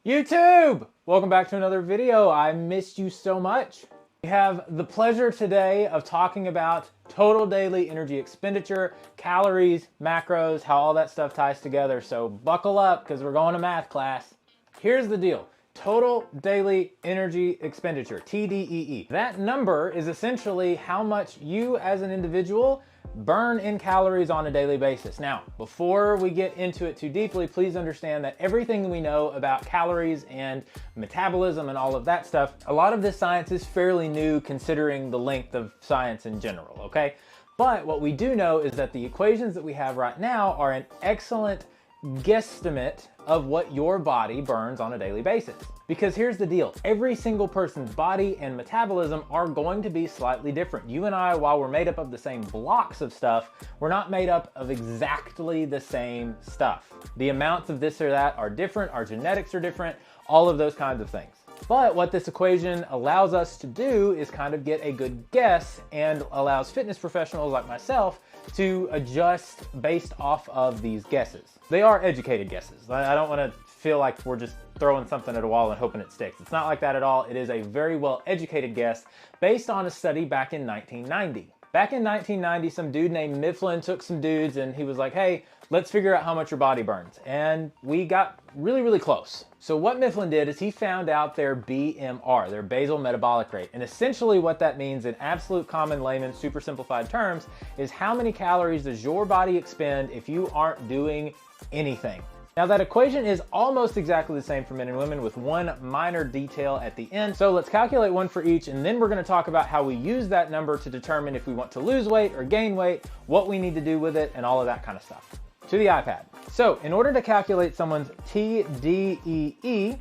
YouTube! Welcome back to another video. I missed you so much. We have the pleasure today of talking about total daily energy expenditure, calories, macros, how all that stuff ties together. So buckle up because we're going to math class. Here's the deal. Total daily energy expenditure, TDEE. That number is essentially how much you as an individual burn in calories on a daily basis. Now, before we get into it too deeply, please understand that everything we know about calories and metabolism and all of that stuff, a lot of this science is fairly new considering the length of science in general, okay? But what we do know is that the equations that we have right now are an excellent guesstimate of what your body burns on a daily basis. Because here's the deal, every single person's body and metabolism are going to be slightly different. You and I, while we're made up of the same blocks of stuff, we're not made up of exactly the same stuff. The amounts of this or that are different, our genetics are different, all of those kinds of things. But what this equation allows us to do is kind of get a good guess and allows fitness professionals like myself to adjust based off of these guesses. They are educated guesses. I don't want to feel like we're just throwing something at a wall and hoping it sticks. It's not like that at all. It is a very well educated guess based on a study back in 1990. Back in 1990, some dude named Mifflin took some dudes and he was like, hey, let's figure out how much your body burns. And we got really, really close. So what Mifflin did is he found out their BMR, their basal metabolic rate. And essentially what that means in absolute common layman, super simplified terms, is how many calories does your body expend if you aren't doing anything. Now that equation is almost exactly the same for men and women with one minor detail at the end. So let's calculate one for each and then we're going to talk about how we use that number to determine if we want to lose weight or gain weight, what we need to do with it and all of that kind of stuff. To the iPad. So in order to calculate someone's TDEE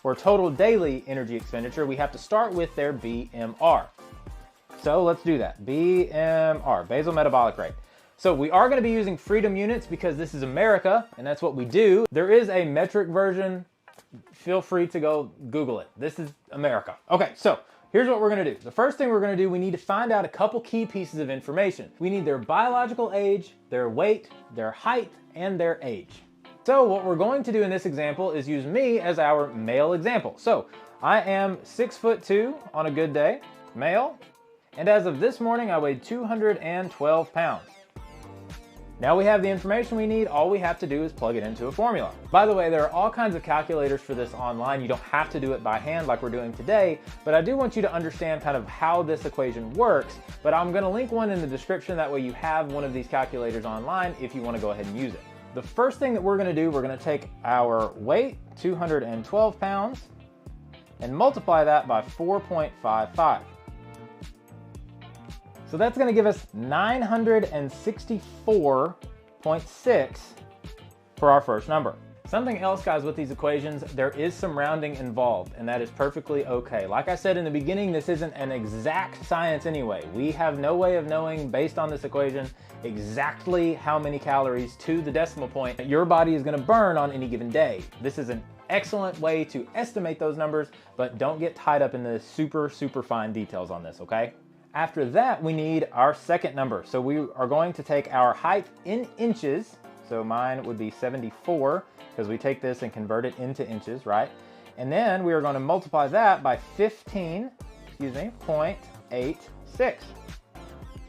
or total daily energy expenditure, we have to start with their BMR. So let's do that. BMR, basal metabolic rate. So we are going to be using freedom units because this is America and that's what we do. There is a metric version. Feel free to go Google it. This is America. Okay, so here's what we're going to do. The first thing we're going to do, we need to find out a couple key pieces of information. We need their biological age, their weight, their height, and their age. So what we're going to do in this example is use me as our male example. So I am 6'2" on a good day, male, and as of this morning I weighed 212 pounds. Now we have the information we need, all we have to do is plug it into a formula. By the way, there are all kinds of calculators for this online. You don't have to do it by hand like we're doing today, but I do want you to understand kind of how this equation works, but I'm gonna link one in the description, that way you have one of these calculators online if you wanna go ahead and use it. The first thing that we're gonna do, we're gonna take our weight, 212 pounds, and multiply that by 4.55. So that's going to give us 964.6 for our first number. Something else, guys, with these equations, there is some rounding involved, and that is perfectly okay. Like I said in the beginning, this isn't an exact science anyway. We have no way of knowing, based on this equation, exactly how many calories to the decimal point that your body is going to burn on any given day. This is an excellent way to estimate those numbers, but don't get tied up in the super, super fine details on this, okay? After that, we need our second number. So we are going to take our height in inches. So mine would be 74 because we take this and convert it into inches, right? And then we are going to multiply that by 0.86.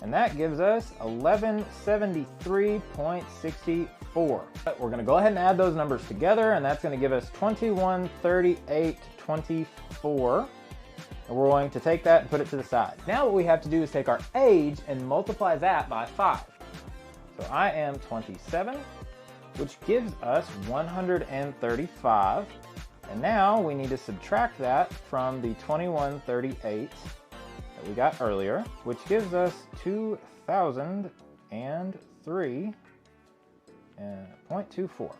And that gives us 1173.64. We're going to go ahead and add those numbers together, and that's going to give us 2138.24. And we're going to take that and put it to the side. Now what we have to do is take our age and multiply that by 5. So I am 27, which gives us 135. And now we need to subtract that from the 2138 that we got earlier, which gives us 2003.24.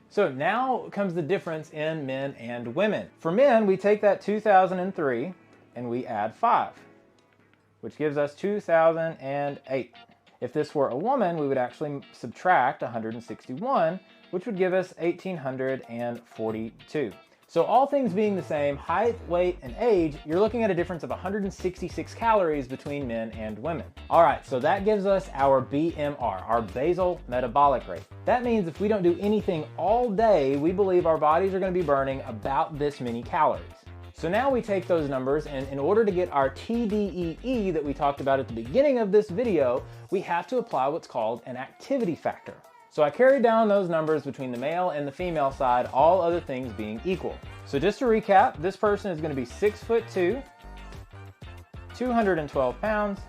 So now comes the difference in men and women. For men, we take that 2003 and we add 5, which gives us 2008. If this were a woman, we would actually subtract 161, which would give us 1842. So all things being the same, height, weight, and age, you're looking at a difference of 166 calories between men and women. All right, so that gives us our BMR, our basal metabolic rate. That means if we don't do anything all day, we believe our bodies are going to be burning about this many calories. So now we take those numbers, and in order to get our TDEE that we talked about at the beginning of this video, we have to apply what's called an activity factor. So I carried down those numbers between the male and the female side, all other things being equal. So just to recap, this person is going to be 6'2", 212 pounds,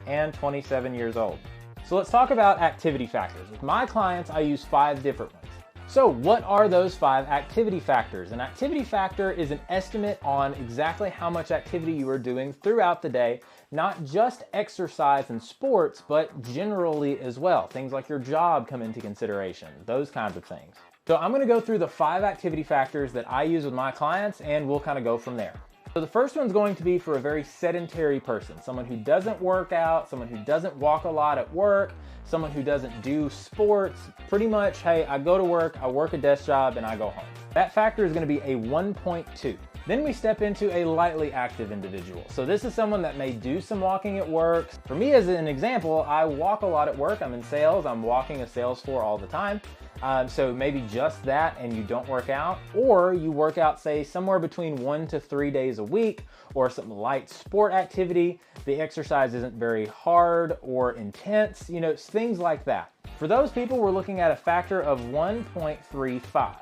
and 27 years old. So let's talk about activity factors. With my clients, I use 5 different ones. So what are those 5 activity factors? An activity factor is an estimate on exactly how much activity you are doing throughout the day, not just exercise and sports, but generally as well. Things like your job come into consideration, those kinds of things. So I'm gonna go through the 5 activity factors that I use with my clients, and we'll kind of go from there. So the first one's going to be for a very sedentary person, someone who doesn't work out, someone who doesn't walk a lot at work, someone who doesn't do sports. Pretty much, hey, I go to work, I work a desk job, and I go home. That factor is going to be a 1.2. Then we step into a lightly active individual. So this is someone that may do some walking at work. For me, as an example, I walk a lot at work. I'm in sales. I'm walking a sales floor all the time. So maybe just that and you don't work out, or you work out, say, somewhere between 1 to 3 days a week, or some light sport activity. The exercise isn't very hard or intense, you know, things like that. For those people, we're looking at a factor of 1.35.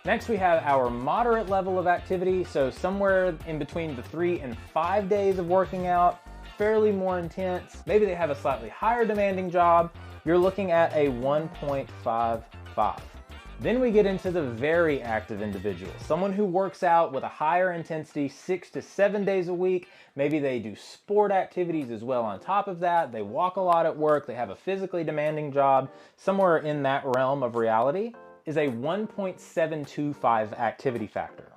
Next, we have our moderate level of activity. So somewhere in between the 3 and 5 days of working out, fairly more intense. Maybe they have a slightly higher demanding job. You're looking at a 1.55. Then we get into the very active individual, someone who works out with a higher intensity 6 to 7 days a week. Maybe they do sport activities as well on top of that. They walk a lot at work. They have a physically demanding job. Somewhere in that realm of reality is a 1.725 activity factor.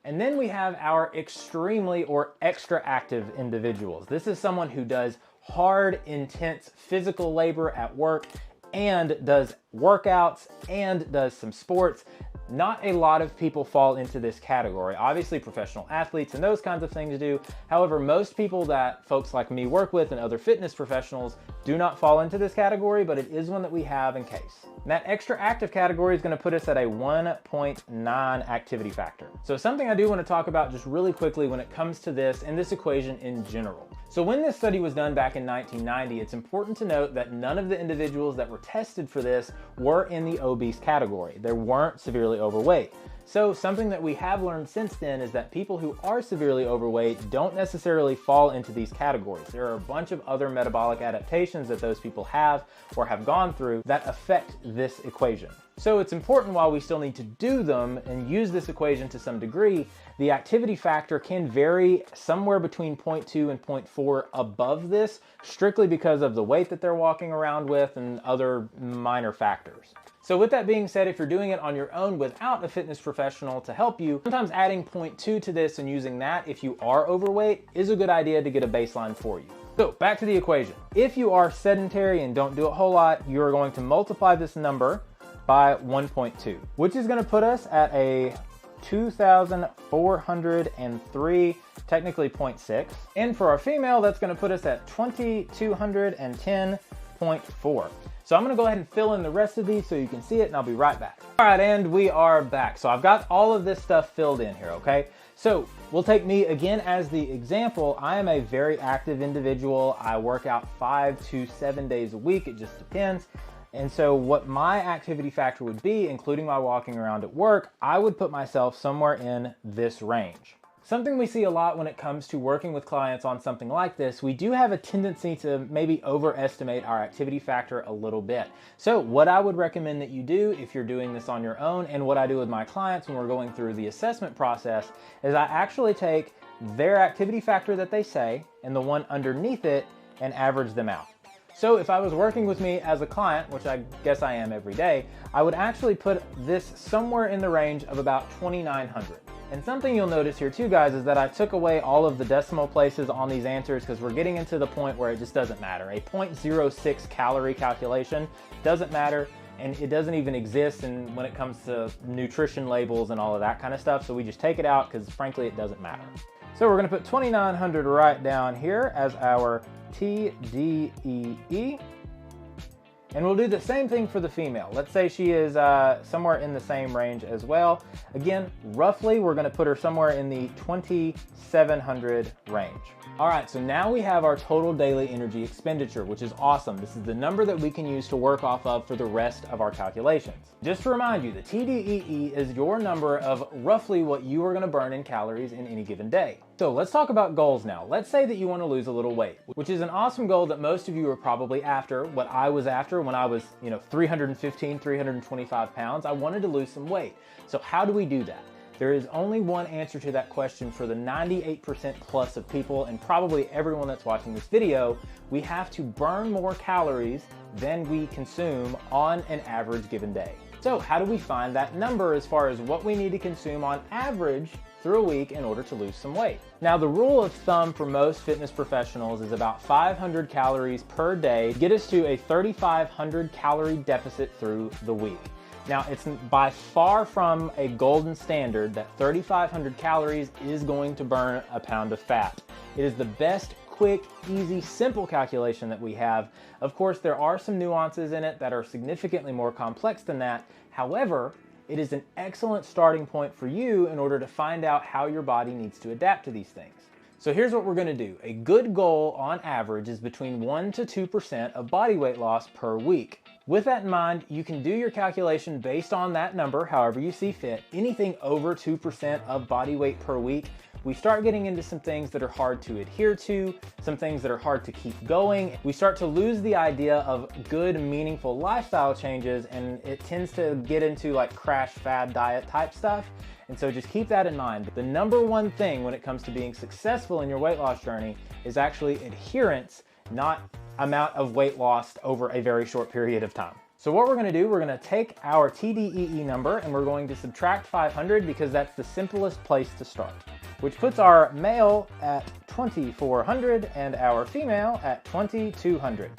And then we have our extremely or extra active individuals. This is someone who does hard, intense physical labor at work and does workouts and does some sports. Not a lot of people fall into this category. Obviously, professional athletes and those kinds of things do. However, most people that folks like me work with and other fitness professionals do not fall into this category, but it is one that we have in case. And that extra active category is going to put us at a 1.9 activity factor. So something I do want to talk about just really quickly when it comes to this and this equation in general. So when this study was done back in 1990, it's important to note that none of the individuals that were tested for this were in the obese category. They weren't severely overweight. So something that we have learned since then is that people who are severely overweight don't necessarily fall into these categories. There are a bunch of other metabolic adaptations that those people have or have gone through that affect this equation. So it's important, while we still need to do them and use this equation to some degree, the activity factor can vary somewhere between 0.2 and 0.4 above this, strictly because of the weight that they're walking around with and other minor factors. So with that being said, if you're doing it on your own without a fitness professional to help you, sometimes adding 0.2 to this and using that if you are overweight is a good idea to get a baseline for you. So back to the equation. If you are sedentary and don't do a whole lot, you're going to multiply this number by 1.2, which is going to put us at a 2,403, technically 0.6. And for our female, that's going to put us at 2,210.4. So I'm going to go ahead and fill in the rest of these so you can see it, and I'll be right back. All right, and we are back. So I've got all of this stuff filled in here, okay? So we'll take me again as the example. I am a very active individual. I work out 5 to 7 days a week. It just depends. And so what my activity factor would be, including my walking around at work, I would put myself somewhere in this range. Something we see a lot when it comes to working with clients on something like this, we do have a tendency to maybe overestimate our activity factor a little bit. So what I would recommend that you do if you're doing this on your own, and what I do with my clients when we're going through the assessment process, is I actually take their activity factor that they say and the one underneath it and average them out. So if I was working with me as a client, which I guess I am every day, I would actually put this somewhere in the range of about 2,900. And something you'll notice here too, guys, is that I took away all of the decimal places on these answers because we're getting into the point where it just doesn't matter. A 0.06 calorie calculation doesn't matter. and it doesn't even exist and when it comes to nutrition labels and all of that kind of stuff. So we just take it out because frankly, it doesn't matter. So we're gonna put 2,900 right down here as our TDEE. And we'll do the same thing for the female. Let's say she is somewhere in the same range as well. Again, roughly, we're gonna put her somewhere in the 2,700 range. All right, so now we have our total daily energy expenditure, which is awesome. This is the number that we can use to work off of for the rest of our calculations. Just to remind you, the TDEE is your number of roughly what you are gonna burn in calories in any given day. So let's talk about goals now. Let's say that you wanna lose a little weight, which is an awesome goal that most of you are probably after. What I was after when I was 315, 325 pounds, I wanted to lose some weight. So how do we do that? There is only one answer to that question for the 98% plus of people and probably everyone that's watching this video. We have to burn more calories than we consume on an average given day. So how do we find that number as far as what we need to consume on average through a week in order to lose some weight? Now, the rule of thumb for most fitness professionals is about 500 calories per day, get us to a 3,500 calorie deficit through the week. Now, it's by far from a golden standard that 3,500 calories is going to burn a pound of fat. It is the best, quick, easy, simple calculation that we have. Of course, there are some nuances in it that are significantly more complex than that. However, it is an excellent starting point for you in order to find out how your body needs to adapt to these things. So here's what we're gonna do. A good goal on average is between 1 to 2% of body weight loss per week. With that in mind, you can do your calculation based on that number, however you see fit. Anything over 2% of body weight per week, we start getting into some things that are hard to adhere to, some things that are hard to keep going. We start to lose the idea of good, meaningful lifestyle changes, and it tends to get into like crash fad diet type stuff. And so just keep that in mind. The number one thing when it comes to being successful in your weight loss journey is actually adherence, not amount of weight lost over a very short period of time. So what we're gonna do, we're gonna take our TDEE number and we're going to subtract 500 because that's the simplest place to start, which puts our male at 2,400 and our female at 2,200.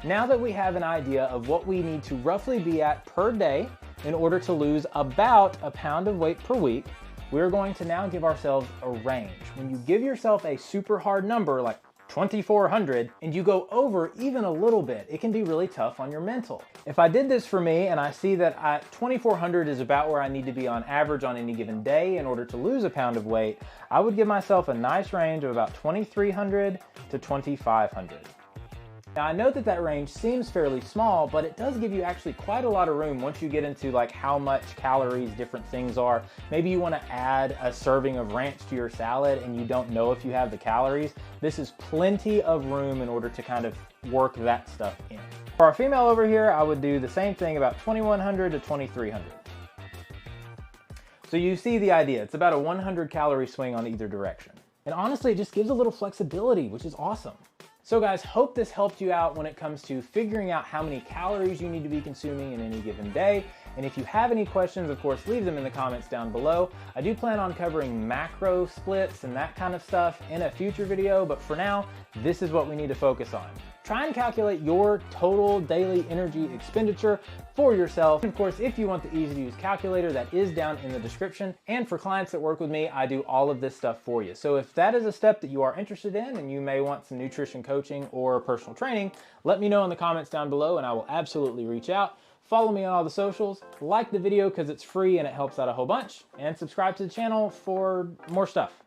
Now that we have an idea of what we need to roughly be at per day in order to lose about a pound of weight per week, we're going to now give ourselves a range. When you give yourself a super hard number like 2,400 and you go over even a little bit, it can be really tough on your mental. If I did this for me and I see that 2,400 is about where I need to be on average on any given day in order to lose a pound of weight, I would give myself a nice range of about 2,300 to 2,500. Now I know that that range seems fairly small, but it does give you actually quite a lot of room once you get into like how much calories different things are. Maybe you want to add a serving of ranch to your salad and you don't know if you have the calories. This is plenty of room in order to kind of work that stuff in. For our female over here, I would do the same thing, about 2,100 to 2,300. So you see the idea. It's about a 100 calorie swing on either direction. And honestly, it just gives a little flexibility, which is awesome. So guys, hope this helped you out when it comes to figuring out how many calories you need to be consuming in any given day. And if you have any questions, of course, leave them in the comments down below. I do plan on covering macro splits and that kind of stuff in a future video, but for now, this is what we need to focus on. Try and calculate your total daily energy expenditure for yourself. And of course, if you want the easy to use calculator, that is down in the description. And for clients that work with me, I do all of this stuff for you. So if that is a step that you are interested in and you may want some nutrition coaching or personal training, let me know in the comments down below and I will absolutely reach out. Follow me on all the socials, like the video because it's free and it helps out a whole bunch, and subscribe to the channel for more stuff.